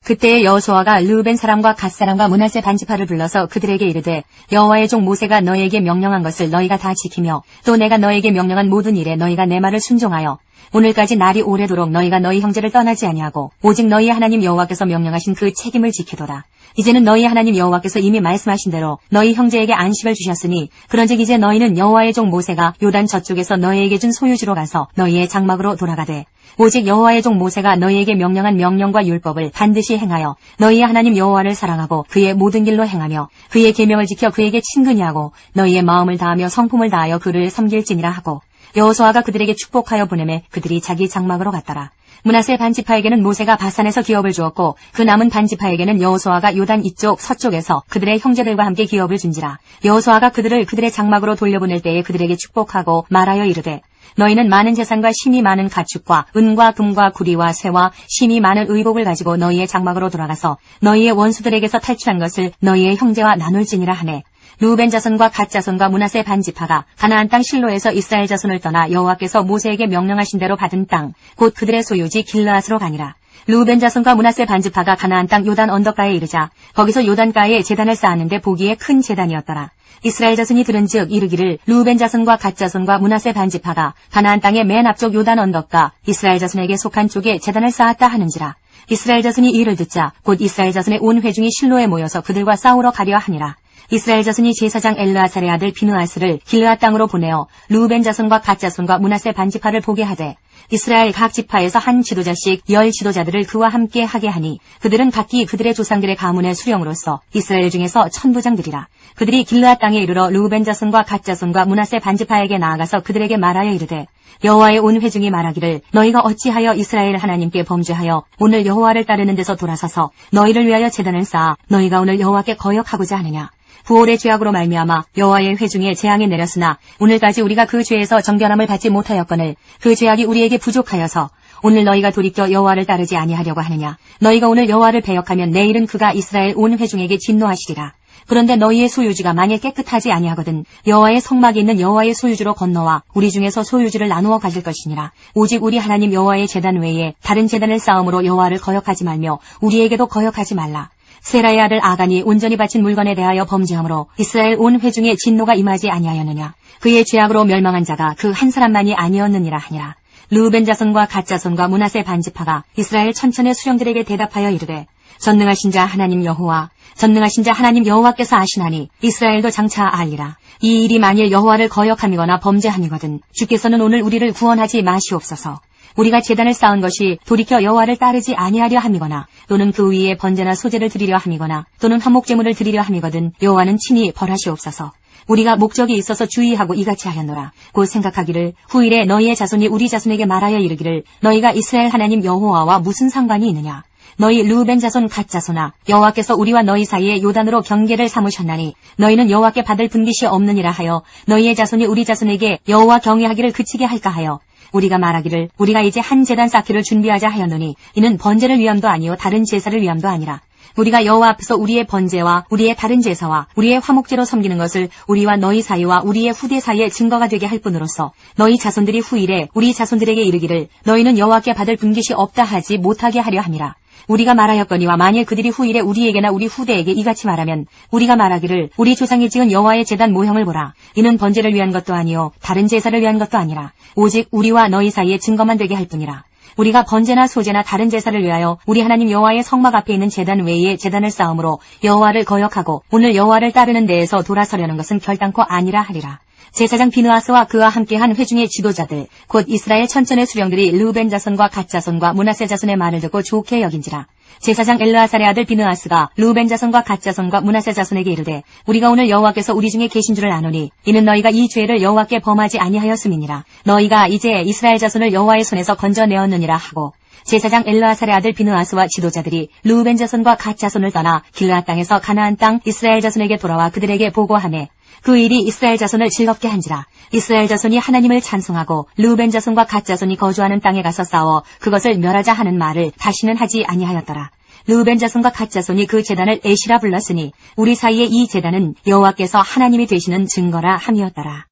S1: 그때에 여호수아가 르우벤 사람과 갓 사람과 므낫세 반지파를 불러서 그들에게 이르되 여호와의 종 모세가 너희에게 명령한 것을 너희가 다 지키며 또 내가 너희에게 명령한 모든 일에 너희가 내 말을 순종하여 오늘까지 날이 오래도록 너희가 너희 형제를 떠나지 아니하고 오직 너희 하나님 여호와께서 명령하신 그 책임을 지키도다. 이제는 너희 하나님 여호와께서 이미 말씀하신 대로 너희 형제에게 안식을 주셨으니 그런즉 이제 너희는 여호와의 종 모세가 요단 저쪽에서 너희에게 준 소유지로 가서 너희의 장막으로 돌아가되 오직 여호와의 종 모세가 너희에게 명령한 명령과 율법을 반드시 행하여 너희의 하나님 여호와를 사랑하고 그의 모든 길로 행하며 그의 계명을 지켜 그에게 친근히 하고 너희의 마음을 다하며 성품을 다하여 그를 섬길지니라 하고 여호수아가 그들에게 축복하여 보내매 그들이 자기 장막으로 갔더라. 므낫세 반지파에게는 모세가 바산에서 기업을 주었고 그 남은 반지파에게는 여호수아가 요단 이쪽 서쪽에서 그들의 형제들과 함께 기업을 준지라. 여호수아가 그들을 그들의 장막으로 돌려보낼 때에 그들에게 축복하고 말하여 이르되 너희는 많은 재산과 심이 많은 가축과 은과 금과 구리와 쇠와 심이 많은 의복을 가지고 너희의 장막으로 돌아가서 너희의 원수들에게서 탈출한 것을 너희의 형제와 나눌지니라 하네. 르우벤 자손과 갓 자손과 므낫세 반지파가 가나안 땅 실로에서 이스라엘 자손을 떠나 여호와께서 모세에게 명령하신 대로 받은 땅 곧 그들의 소유지 길르앗으로 가니라. 르우벤 자손과 므낫세 반지파가 가나안 땅 요단 언덕가에 이르자 거기서 요단가에 제단을 쌓았는데 보기에 큰 제단이었더라. 이스라엘 자손이 들은즉 이르기를 르우벤 자손과 갓 자손과 므낫세 반지파가 가나안 땅의 맨 앞쪽 요단 언덕가 이스라엘 자손에게 속한 쪽에 제단을 쌓았다 하는지라. 이스라엘 자손이 이를 듣자 곧 이스라엘 자손의 온 회중이 실로에 모여서 그들과 싸우러 가려 하니라. 이스라엘 자손이 제사장 엘르아살의 아들 비느하스를 길르앗 땅으로 보내어 르우벤 자손과 갓 자손과 므낫세 반지파를 보게 하되 이스라엘 각 지파에서 한 지도자씩 10 지도자들을 그와 함께 하게 하니 그들은 각기 그들의 조상들의 가문의 수령으로서 이스라엘 중에서 천부장들이라. 그들이 길르앗 땅에 이르러 르우벤 자손과 갓 자손과 므낫세 반지파에게 나아가서 그들에게 말하여 이르되 여호와의 온 회중이 말하기를 너희가 어찌하여 이스라엘 하나님께 범죄하여 오늘 여호와를 따르는 데서 돌아서서 너희를 위하여 제단을 쌓아 너희가 오늘 여호와께 거역하고자 하느냐. 부올의 죄악으로 말미암아 여호와의 회중에 재앙이 내렸으나 오늘까지 우리가 그 죄에서 정결함을 받지 못하였거늘 그 죄악이 우리에게 부족하여서 오늘 너희가 돌이켜 여호와를 따르지 아니하려고 하느냐. 너희가 오늘 여호와를 배역하면 내일은 그가 이스라엘 온 회중에게 진노하시리라. 그런데 너희의 소유지가 만일 깨끗하지 아니하거든 여호와의 성막이 있는 여호와의 소유지로 건너와 우리 중에서 소유지를 나누어 가질 것이니라. 오직 우리 하나님 여호와의 제단 외에 다른 제단을 쌓음으로 여호와를 거역하지 말며 우리에게도 거역하지 말라. 세라의 아들 아간이 온전히 바친 물건에 대하여 범죄함으로 이스라엘 온 회중의 진노가 임하지 아니하였느냐. 그의 죄악으로 멸망한 자가 그 한 사람만이 아니었느니라 하니라. 르우벤 자손과 갓 자손과 므낫세 반지파가 이스라엘 천천의 수령들에게 대답하여 이르되 전능하신 자 하나님 여호와 전능하신 자 하나님 여호와께서 아시나니 이스라엘도 장차 알리라. 이 일이 만일 여호와를 거역함이거나 범죄함이거든 주께서는 오늘 우리를 구원하지 마시옵소서. 우리가 제단을 쌓은 것이 돌이켜 여호와를 따르지 아니하려 함이거나 또는 그 위에 번제나 소제를 드리려 함이거나 또는 화목제물을 드리려 함이거든 여호와는 친히 벌하시옵소서. 우리가 목적이 있어서 주의하고 이같이 하였노라. 곧 생각하기를 후일에 너희의 자손이 우리 자손에게 말하여 이르기를 너희가 이스라엘 하나님 여호와와 무슨 상관이 있느냐. 너희 르우벤 자손 갓 자손아 여호와께서 우리와 너희 사이에 요단으로 경계를 삼으셨나니 너희는 여호와께 받을 분깃이 없느니라 하여 너희의 자손이 우리 자손에게 여호와 경외하기를 그치게 할까 하여 우리가 말하기를 우리가 이제 한 제단 쌓기를 준비하자 하였노니 이는 번제를 위함도 아니요 다른 제사를 위함도 아니라 우리가 여호와 앞에서 우리의 번제와 우리의 다른 제사와 우리의 화목제로 섬기는 것을 우리와 너희 사이와 우리의 후대 사이에 증거가 되게 할 뿐으로서 너희 자손들이 후일에 우리 자손들에게 이르기를 너희는 여호와께 받을 분깃이 없다 하지 못하게 하려 함이라. 우리가 말하였거니와 만일 그들이 후일에 우리에게나 우리 후대에게 이같이 말하면 우리가 말하기를 우리 조상이 지은 여호와의 제단 모형을 보라. 이는 번제를 위한 것도 아니요 다른 제사를 위한 것도 아니라 오직 우리와 너희 사이에 증거만 되게 할 뿐이라. 우리가 번제나 소제나 다른 제사를 위하여 우리 하나님 여호와의 성막 앞에 있는 제단 외에 제단을 쌓음으로 여호와를 거역하고 오늘 여호와를 따르는 데에서 돌아서려는 것은 결단코 아니라 하리라. 제사장 비느하스와 그와 함께한 회중의 지도자들 곧 이스라엘 천천의 수령들이 르우벤 자손과 갓 자손과 므낫세 자손의 말을 듣고 좋게 여긴지라. 제사장 엘르아살의 아들 비느하스가 르우벤 자손과 갓 자손과 므낫세 자손에게 이르되 우리가 오늘 여호와께서 우리 중에 계신 줄을 아노니 이는 너희가 이 죄를 여호와께 범하지 아니하였음이니라. 너희가 이제 이스라엘 자손을 여호와의 손에서 건져내었느니라 하고 제사장 엘르아살의 아들 비느하스와 지도자들이 르우벤 자손과 갓 자손을 떠나 길르앗 땅에서 가나안 땅 이스라엘 자손에게 돌아와 그들에게 보고하매 그 일이 이스라엘 자손을 즐겁게 한지라. 이스라엘 자손이 하나님을 찬송하고 르우벤 자손과 갓 자손이 거주하는 땅에 가서 싸워 그것을 멸하자 하는 말을 다시는 하지 아니하였더라. 르우벤 자손과 갓 자손이 그 제단을 에시라 불렀으니 우리 사이에 이 제단은 여호와께서 하나님이 되시는 증거라 함이었더라.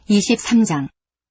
S1: 23장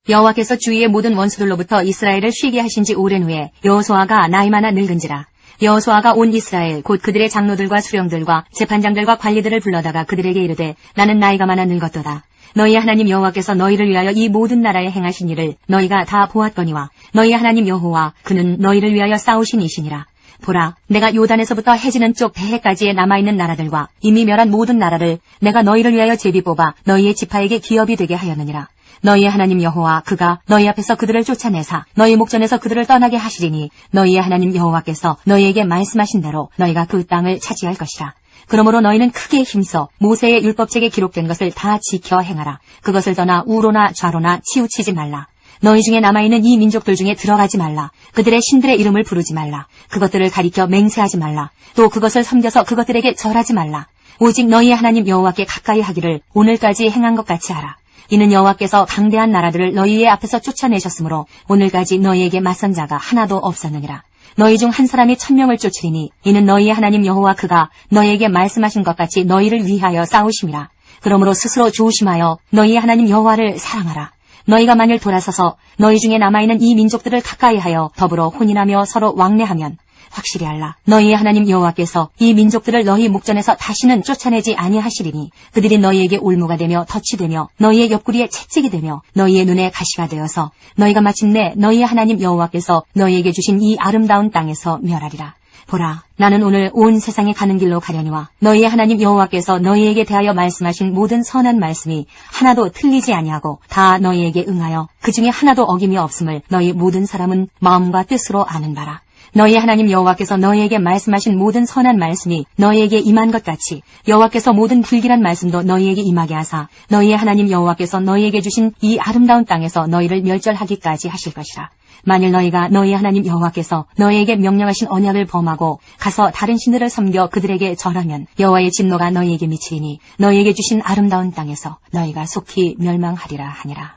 S1: 여호와께서 주위의 모든 원수들로부터 이스라엘을 쉬게 하신 지 오랜 후에 여호수아가 나이 많아 늙은지라. 여호수아가 온 이스라엘 곧 그들의 장로들과 수령들과 재판장들과 관리들을 불러다가 그들에게 이르되 나는 나이가 많아 늙었도다. 너희 하나님 여호와께서 너희를 위하여 이 모든 나라에 행하신 일을 너희가 다 보았거니와 너희 하나님 여호와 그는 너희를 위하여 싸우신 이시니라. 보라, 내가 요단에서부터 해지는 쪽 대해까지에 남아있는 나라들과 이미 멸한 모든 나라를 내가 너희를 위하여 제비 뽑아 너희의 지파에게 기업이 되게 하였느니라. 너희의 하나님 여호와 그가 너희 앞에서 그들을 쫓아내사 너희 목전에서 그들을 떠나게 하시리니 너희의 하나님 여호와께서 너희에게 말씀하신 대로 너희가 그 땅을 차지할 것이라. 그러므로 너희는 크게 힘써 모세의 율법책에 기록된 것을 다 지켜 행하라. 그것을 떠나 우로나 좌로나 치우치지 말라. 너희 중에 남아있는 이 민족들 중에 들어가지 말라. 그들의 신들의 이름을 부르지 말라. 그것들을 가리켜 맹세하지 말라. 또 그것을 섬겨서 그것들에게 절하지 말라. 오직 너희의 하나님 여호와께 가까이 하기를 오늘까지 행한 것 같이 하라. 이는 여호와께서 강대한 나라들을 너희의 앞에서 쫓아내셨으므로 오늘까지 너희에게 맞선 자가 하나도 없었느니라. 너희 중 한 사람이 1000명을 쫓으리니 이는 너희의 하나님 여호와 그가 너희에게 말씀하신 것 같이 너희를 위하여 싸우심이라. 그러므로 스스로 조심하여 너희의 하나님 여호와를 사랑하라. 너희가 만일 돌아서서 너희 중에 남아있는 이 민족들을 가까이하여 더불어 혼인하며 서로 왕래하면 확실히 알라. 너희의 하나님 여호와께서 이 민족들을 너희 목전에서 다시는 쫓아내지 아니하시리니 그들이 너희에게 올무가 되며 덫이 되며 너희의 옆구리에 채찍이 되며 너희의 눈에 가시가 되어서 너희가 마침내 너희의 하나님 여호와께서 너희에게 주신 이 아름다운 땅에서 멸하리라. 보라, 나는 오늘 온 세상에 가는 길로 가려니와 너희의 하나님 여호와께서 너희에게 대하여 말씀하신 모든 선한 말씀이 하나도 틀리지 아니하고 다 너희에게 응하여 그 중에 하나도 어김이 없음을 너희 모든 사람은 마음과 뜻으로 아는 바라. 너희의 하나님 여호와께서 너희에게 말씀하신 모든 선한 말씀이 너희에게 임한 것 같이 여호와께서 모든 불길한 말씀도 너희에게 임하게 하사 너희의 하나님 여호와께서 너희에게 주신 이 아름다운 땅에서 너희를 멸절하기까지 하실 것이라. 만일 너희가 너희 하나님 여호와께서 너희에게 명령하신 언약을 범하고 가서 다른 신들을 섬겨 그들에게 절하면 여호와의 진노가 너희에게 미치리니 너희에게 주신 아름다운 땅에서 너희가 속히 멸망하리라 하니라.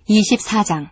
S1: 24장.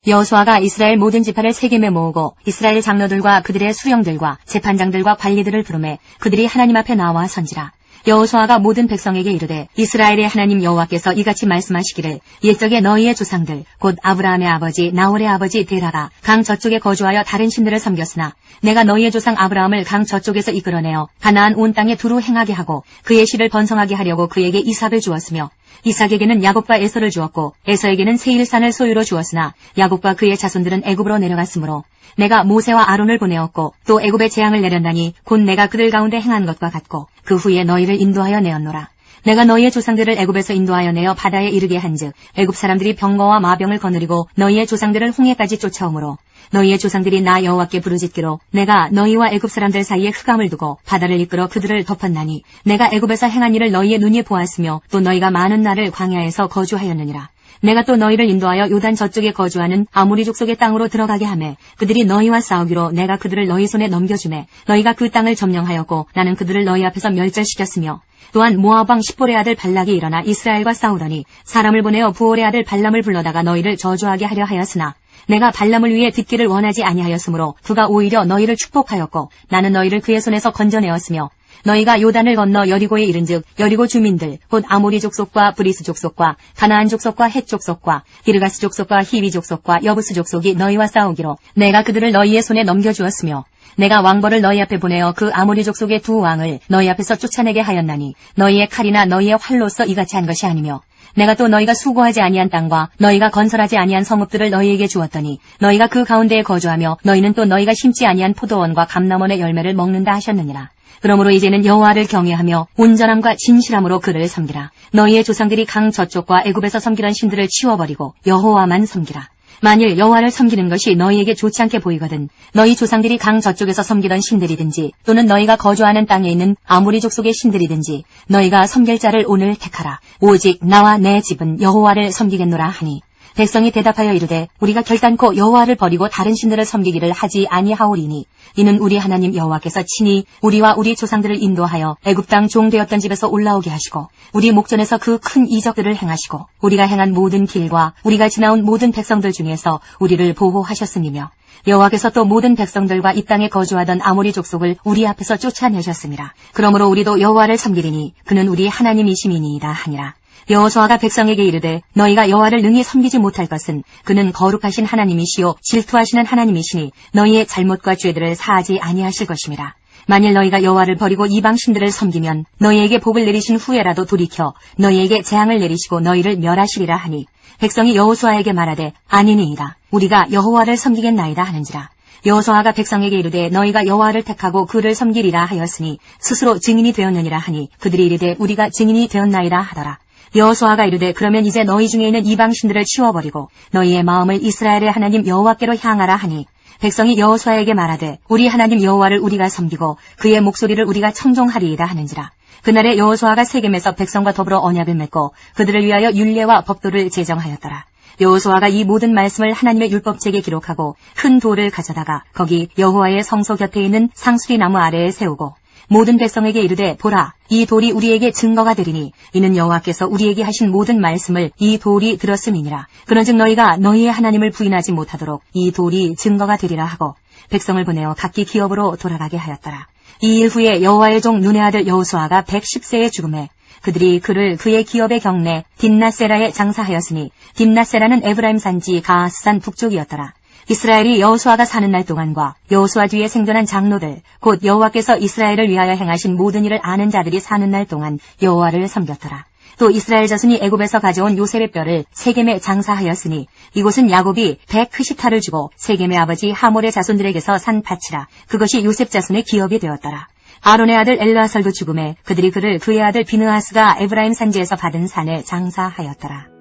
S1: 여호수아가 이스라엘 모든 지파를 세겜에 모으고 이스라엘 장로들과 그들의 수령들과 재판장들과 관리들을 부르매 그들이 하나님 앞에 나와 선지라. 여호수아가 모든 백성에게 이르되 이스라엘의 하나님 여호와께서 이같이 말씀하시기를 옛적에 너희의 조상들 곧 아브라함의 아버지 나홀의 아버지 데라가 강 저쪽에 거주하여 다른 신들을 섬겼으나 내가 너희의 조상 아브라함을 강 저쪽에서 이끌어내어 가나안 온 땅에 두루 행하게 하고 그의 씨를 번성하게 하려고 그에게 이삭을 주었으며 이삭에게는 야곱과 에서를 주었고 에서에게는 세일산을 소유로 주었으나 야곱과 그의 자손들은 애굽으로 내려갔으므로 내가 모세와 아론을 보내었고 또 애굽에 재앙을 내렸나니 곧 내가 그들 가운데 행한 것과 같고 그 후에 너희를 인도하여 내었노라. 내가 너희의 조상들을 애굽에서 인도하여 내어 바다에 이르게 한즉 애굽 사람들이 병거와 마병을 거느리고 너희의 조상들을 홍해까지 쫓아오므로 너희의 조상들이 나 여호와께 부르짖기로 내가 너희와 애굽 사람들 사이에 흑암을 두고 바다를 이끌어 그들을 덮었나니 내가 애굽에서 행한 일을 너희의 눈이 보았으며 또 너희가 많은 날을 광야에서 거주하였느니라. 내가 또 너희를 인도하여 요단 저쪽에 거주하는 아모리 족속의 땅으로 들어가게 하매 그들이 너희와 싸우기로 내가 그들을 너희 손에 넘겨주매 너희가 그 땅을 점령하였고 나는 그들을 너희 앞에서 멸절시켰으며 또한 모압 왕 십볼의 아들 발락이 일어나 이스라엘과 싸우더니 사람을 보내어 부올의 아들 발람을 불러다가 너희를 저주하게 하려 하였으나 내가 발람을 위해 듣기를 원하지 아니하였으므로 그가 오히려 너희를 축복하였고 나는 너희를 그의 손에서 건져내었으며 너희가 요단을 건너 여리고에 이른즉 여리고 주민들 곧 아모리 족속과 브리스 족속과 가나안 족속과 헷 족속과 기르가스 족속과 히위 족속과 여부스 족속이 너희와 싸우기로 내가 그들을 너희의 손에 넘겨주었으며 내가 왕벌을 너희 앞에 보내어 그 아모리 족속의 두 왕을 너희 앞에서 쫓아내게 하였나니 너희의 칼이나 너희의 활로서 이같이 한 것이 아니며 내가 또 너희가 수고하지 아니한 땅과 너희가 건설하지 아니한 성읍들을 너희에게 주었더니 너희가 그 가운데에 거주하며 너희는 또 너희가 심지 아니한 포도원과 감람원의 열매를 먹는다 하셨느니라. 그러므로 이제는 여호와를 경외하며 온전함과 진실함으로 그를 섬기라. 너희의 조상들이 강 저쪽과 애굽에서 섬기던 신들을 치워버리고 여호와만 섬기라. 만일 여호와를 섬기는 것이 너희에게 좋지 않게 보이거든 너희 조상들이 강 저쪽에서 섬기던 신들이든지 또는 너희가 거주하는 땅에 있는 아모리 족속의 신들이든지 너희가 섬길 자를 오늘 택하라. 오직 나와 내 집은 여호와를 섬기겠노라 하니 백성이 대답하여 이르되 우리가 결단코 여호와를 버리고 다른 신들을 섬기기를 하지 아니하오리니 이는 우리 하나님 여호와께서 친히 우리와 우리 조상들을 인도하여 애굽 땅 종되었던 집에서 올라오게 하시고 우리 목전에서 그 큰 이적들을 행하시고 우리가 행한 모든 길과 우리가 지나온 모든 백성들 중에서 우리를 보호하셨음이며 여호와께서 또 모든 백성들과 이 땅에 거주하던 아모리 족속을 우리 앞에서 쫓아내셨습니다. 그러므로 우리도 여호와를 섬기리니 그는 우리 하나님이심이니이다 하니라. 여호수아가 백성에게 이르되 너희가 여호와를 능히 섬기지 못할 것은 그는 거룩하신 하나님이시요 질투하시는 하나님이시니 너희의 잘못과 죄들을 사하지 아니하실 것임이라. 만일 너희가 여호와를 버리고 이방 신들을 섬기면 너희에게 복을 내리신 후에라도 돌이켜 너희에게 재앙을 내리시고 너희를 멸하시리라 하니 백성이 여호수아에게 말하되 아니니이다. 우리가 여호와를 섬기겠나이다 하는지라. 여호수아가 백성에게 이르되 너희가 여호와를 택하고 그를 섬기리라 하였으니 스스로 증인이 되었느니라 하니 그들이 이르되 우리가 증인이 되었나이다 하더라. 여호수아가 이르되 그러면 이제 너희 중에 있는 이방 신들을 치워버리고 너희의 마음을 이스라엘의 하나님 여호와께로 향하라 하니 백성이 여호수아에게 말하되 우리 하나님 여호와를 우리가 섬기고 그의 목소리를 우리가 청종하리이다 하는지라. 그날에 여호수아가 세겜에서 백성과 더불어 언약을 맺고 그들을 위하여 율례와 법도를 제정하였더라. 여호수아가 이 모든 말씀을 하나님의 율법책에 기록하고 큰 돌을 가져다가 거기 여호와의 성소 곁에 있는 상수리 나무 아래에 세우고 모든 백성에게 이르되 보라 이 돌이 우리에게 증거가 되리니 이는 여호와께서 우리에게 하신 모든 말씀을 이 돌이 들었음이니라. 그런즉 너희가 너희의 하나님을 부인하지 못하도록 이 돌이 증거가 되리라 하고 백성을 보내어 각기 기업으로 돌아가게 하였더라. 이 일 후에 여호와의 종 눈의 아들 여호수아가 110세에 죽음에 그들이 그를 그의 기업의 경내 딥나세라에 장사하였으니 딥나세라는 에브라임 산지 가하스산 북쪽이었더라. 이스라엘이 여호수아가 사는 날 동안과 여호수아 뒤에 생존한 장로들 곧 여호와께서 이스라엘을 위하여 행하신 모든 일을 아는 자들이 사는 날 동안 여호와를 섬겼더라. 또 이스라엘 자손이 애굽에서 가져온 요셉의 뼈를 세겜에 장사하였으니 이곳은 야곱이 100크시타를 주고 세겜의 아버지 하몰의 자손들에게서 산 밭이라. 그것이 요셉 자손의 기업이 되었더라. 아론의 아들 엘르아살도 죽음에 그들이 그를 그의 아들 비느하스가 에브라임 산지에서 받은 산에 장사하였더라.